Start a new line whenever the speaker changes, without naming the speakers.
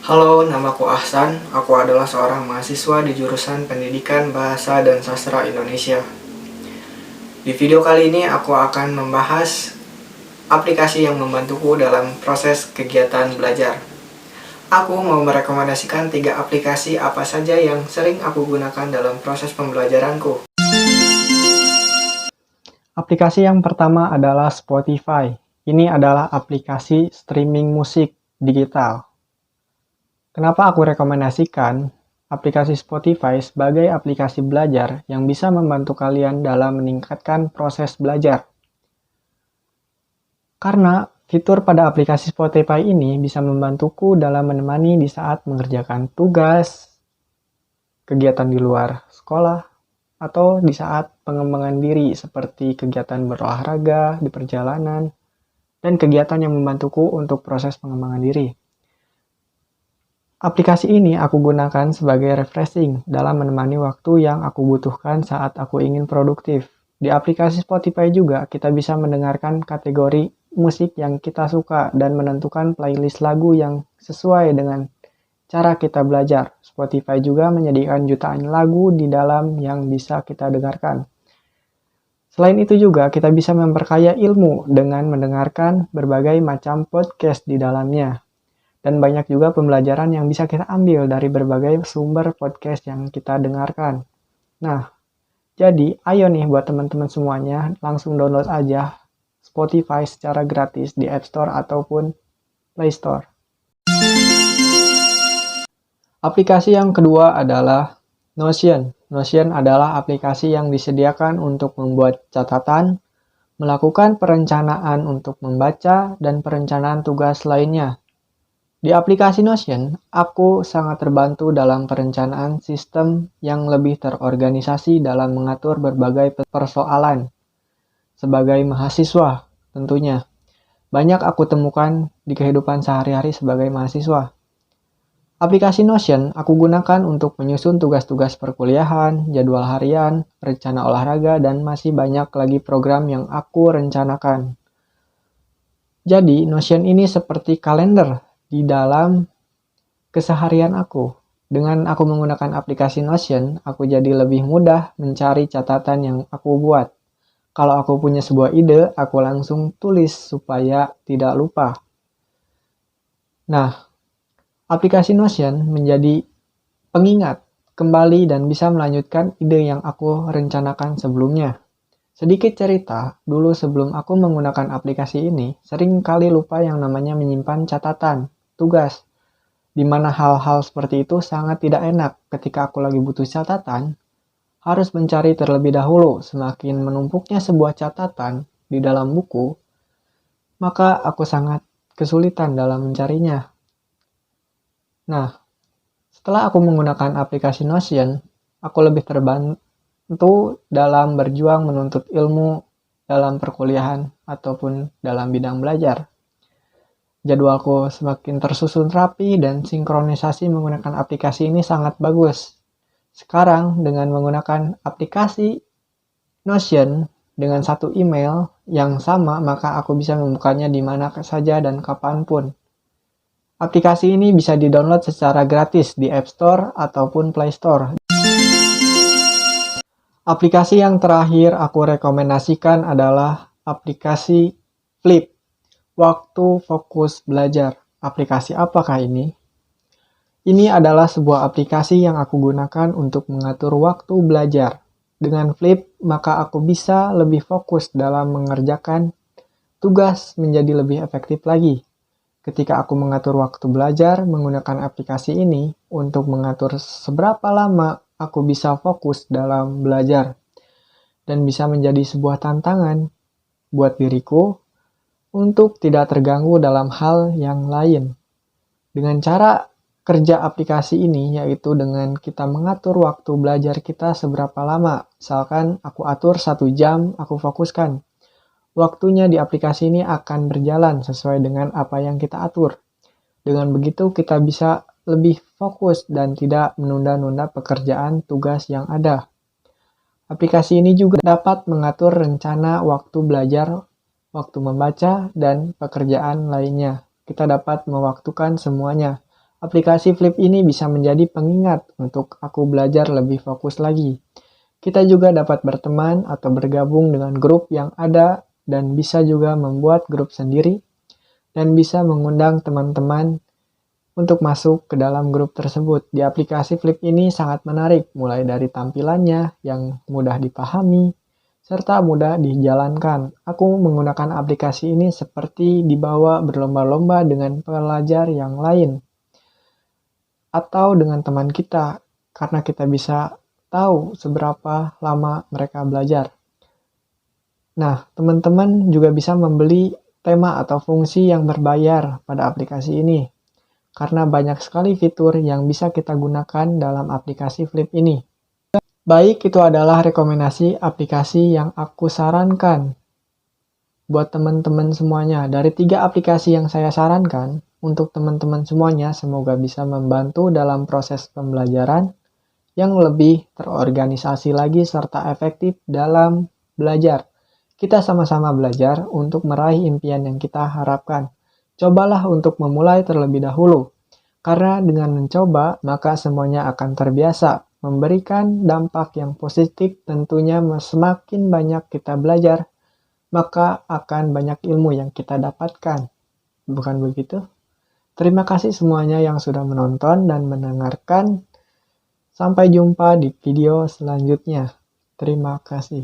Halo, namaku Ahsan. Aku adalah seorang mahasiswa di jurusan Pendidikan Bahasa dan Sastra Indonesia. Di video kali ini aku akan membahas aplikasi yang membantuku dalam proses kegiatan belajar. Aku mau merekomendasikan 3 aplikasi apa saja yang sering aku gunakan dalam proses pembelajaranku. Aplikasi yang pertama adalah Spotify. Ini adalah aplikasi streaming musik digital. Kenapa aku rekomendasikan aplikasi Spotify sebagai aplikasi belajar yang bisa membantu kalian dalam meningkatkan proses belajar? Karena fitur pada aplikasi Spotify ini bisa membantuku dalam menemani di saat mengerjakan tugas, kegiatan di luar sekolah, atau di saat pengembangan diri seperti kegiatan berolahraga di perjalanan, dan kegiatan yang membantuku untuk proses pengembangan diri. Aplikasi ini aku gunakan sebagai refreshing dalam menemani waktu yang aku butuhkan saat aku ingin produktif. Di aplikasi Spotify juga kita bisa mendengarkan kategori musik yang kita suka dan menentukan playlist lagu yang sesuai dengan cara kita belajar. Spotify juga menyediakan jutaan lagu di dalam yang bisa kita dengarkan. Selain itu juga kita bisa memperkaya ilmu dengan mendengarkan berbagai macam podcast di dalamnya. Dan banyak juga pembelajaran yang bisa kita ambil dari berbagai sumber podcast yang kita dengarkan. Nah, jadi ayo nih buat teman-teman semuanya langsung download aja Spotify secara gratis di App Store ataupun Play Store. Aplikasi yang kedua adalah Notion. Notion adalah aplikasi yang disediakan untuk membuat catatan, melakukan perencanaan untuk membaca, dan perencanaan tugas lainnya. Di aplikasi Notion, aku sangat terbantu dalam perencanaan sistem yang lebih terorganisasi dalam mengatur berbagai persoalan. Sebagai mahasiswa, tentunya, banyak aku temukan di kehidupan sehari-hari sebagai mahasiswa. Aplikasi Notion aku gunakan untuk menyusun tugas-tugas perkuliahan, jadwal harian, rencana olahraga, dan masih banyak lagi program yang aku rencanakan. Jadi, Notion ini seperti kalender di dalam keseharian aku. Dengan aku menggunakan aplikasi Notion, aku jadi lebih mudah mencari catatan yang aku buat. Kalau aku punya sebuah ide, aku langsung tulis supaya tidak lupa. Nah, aplikasi Notion menjadi pengingat kembali dan bisa melanjutkan ide yang aku rencanakan sebelumnya. Sedikit cerita, dulu sebelum aku menggunakan aplikasi ini, sering kali lupa yang namanya menyimpan catatan tugas, di mana hal-hal seperti itu sangat tidak enak ketika aku lagi butuh catatan, harus mencari terlebih dahulu. Semakin menumpuknya sebuah catatan di dalam buku, maka aku sangat kesulitan dalam mencarinya. Nah, setelah aku menggunakan aplikasi Notion, aku lebih terbantu dalam berjuang menuntut ilmu dalam perkuliahan ataupun dalam bidang belajar. Jadwalku semakin tersusun rapi dan sinkronisasi menggunakan aplikasi ini sangat bagus. Sekarang dengan menggunakan aplikasi Notion dengan satu email yang sama, maka aku bisa membukanya di mana saja dan kapanpun. Aplikasi ini bisa di-download secara gratis di App Store ataupun Play Store. Aplikasi yang terakhir aku rekomendasikan adalah aplikasi Flip. Waktu fokus belajar. Aplikasi apakah ini? Ini adalah sebuah aplikasi yang aku gunakan untuk mengatur waktu belajar. Dengan Flip, maka aku bisa lebih fokus dalam mengerjakan tugas menjadi lebih efektif lagi. Ketika aku mengatur waktu belajar menggunakan aplikasi ini untuk mengatur seberapa lama aku bisa fokus dalam belajar. Dan bisa menjadi sebuah tantangan buat diriku untuk tidak terganggu dalam hal yang lain. Dengan cara kerja aplikasi ini, yaitu dengan kita mengatur waktu belajar kita seberapa lama. Misalkan aku atur 1 jam, aku fokuskan. Waktunya di aplikasi ini akan berjalan sesuai dengan apa yang kita atur. Dengan begitu kita bisa lebih fokus dan tidak menunda-nunda pekerjaan tugas yang ada. Aplikasi ini juga dapat mengatur rencana waktu belajar, waktu membaca, dan pekerjaan lainnya. Kita dapat mewaktukan semuanya. Aplikasi Flip ini bisa menjadi pengingat untuk aku belajar lebih fokus lagi. Kita juga dapat berteman atau bergabung dengan grup yang ada dan bisa juga membuat grup sendiri dan bisa mengundang teman-teman untuk masuk ke dalam grup tersebut. Di aplikasi Flip ini sangat menarik, mulai dari tampilannya yang mudah dipahami serta mudah dijalankan. Aku menggunakan aplikasi ini seperti dibawa berlomba-lomba dengan pelajar yang lain atau dengan teman kita, karena kita bisa tahu seberapa lama mereka belajar. Nah, teman-teman juga bisa membeli tema atau fungsi yang berbayar pada aplikasi ini, karena banyak sekali fitur yang bisa kita gunakan dalam aplikasi Flip ini. Baik, itu adalah rekomendasi aplikasi yang aku sarankan buat teman-teman semuanya. Dari 3 aplikasi yang saya sarankan, untuk teman-teman semuanya semoga bisa membantu dalam proses pembelajaran yang lebih terorganisasi lagi serta efektif dalam belajar. Kita sama-sama belajar untuk meraih impian yang kita harapkan. Cobalah untuk memulai terlebih dahulu, karena dengan mencoba maka semuanya akan terbiasa, memberikan dampak yang positif. Tentunya semakin banyak kita belajar, maka akan banyak ilmu yang kita dapatkan. Bukan begitu? Terima kasih semuanya yang sudah menonton dan mendengarkan. Sampai jumpa di video selanjutnya. Terima kasih.